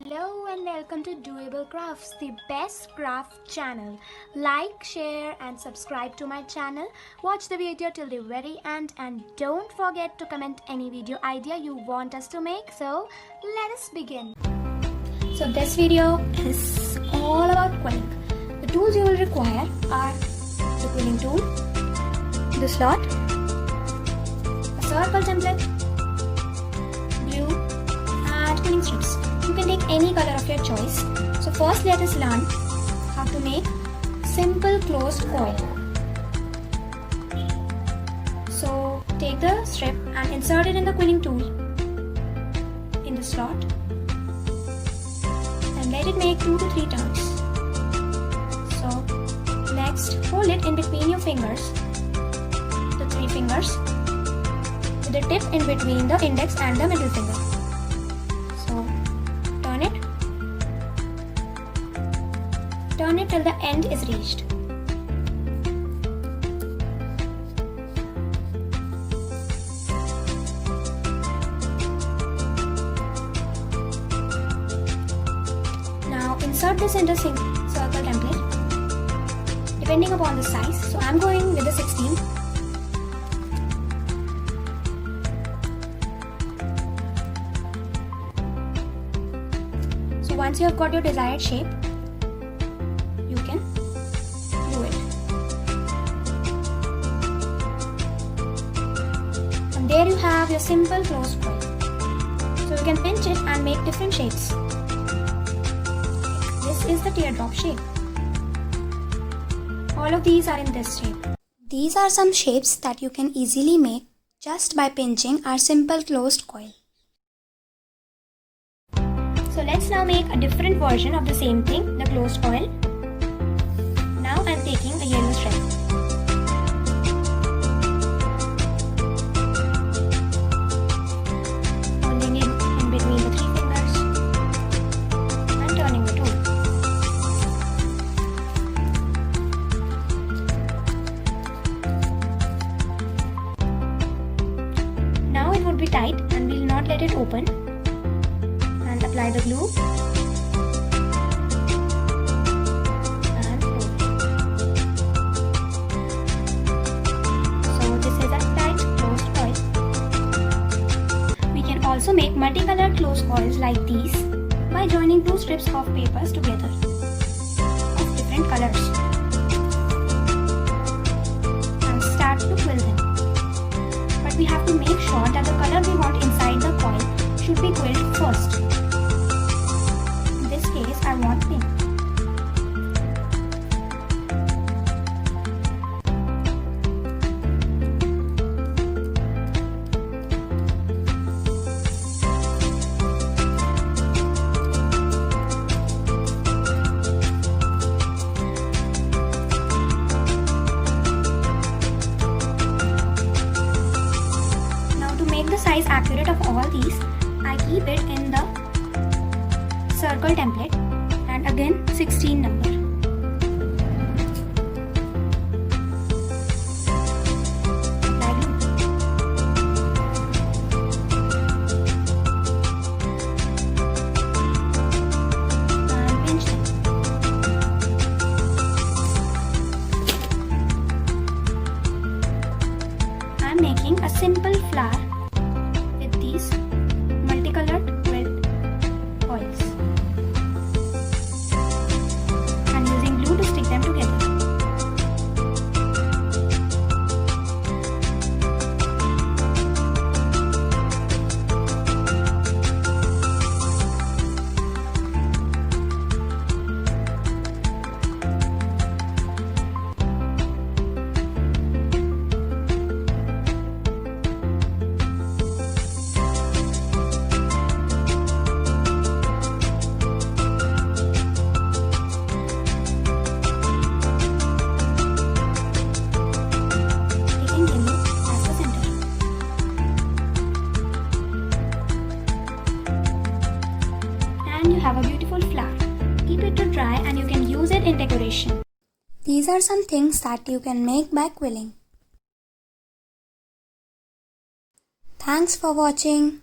Hello and welcome to Doable Crafts, the best craft channel. Like, share and subscribe to my channel. Watch the video till the very end and don't forget to comment any video idea you want us to make. So let us begin. So this video is all about quilling. The tools you will require are the quilling tool, the slot, a circle template, glue and quilling strips. You can take any color of your choice. So first let us learn how to make simple closed coil. So take the strip and insert it in the quilling tool in the slot and let it make 2 to 3 turns. So next hold it in between your fingers, the 3 fingers, with the tip in between the index and the middle finger. Turn it till the end is reached. Now insert this into circle template depending upon the size. So I am going with the 16. So once you have got your desired shape, you can glue it. And there you have your simple closed coil. So you can pinch it and make different shapes. This is the teardrop shape. All of these are in this shape. These are some shapes that you can easily make just by pinching our simple closed coil. So let's now make a different version of the same thing, the closed coil. Now I am taking a yellow strip. Holding it in between the 3 fingers and turning the tool. Now it would be tight and we will not let it open. And apply the glue. Also make multicolored closed coils like these by joining 2 strips of papers together of different colors and start to quill them. But we have to make sure that the color we want inside the coil should be quilled first. In this case I want pink. Size accurate of all these, I keep it in the circle template and again 16 number. Apply glue. And pinch them. I am making a simple flower these multicolored quilt coils and using glue to stick them together. You have a beautiful flower. Keep it to dry and you can use it in decoration. These are some things that you can make by quilling. Thanks for watching.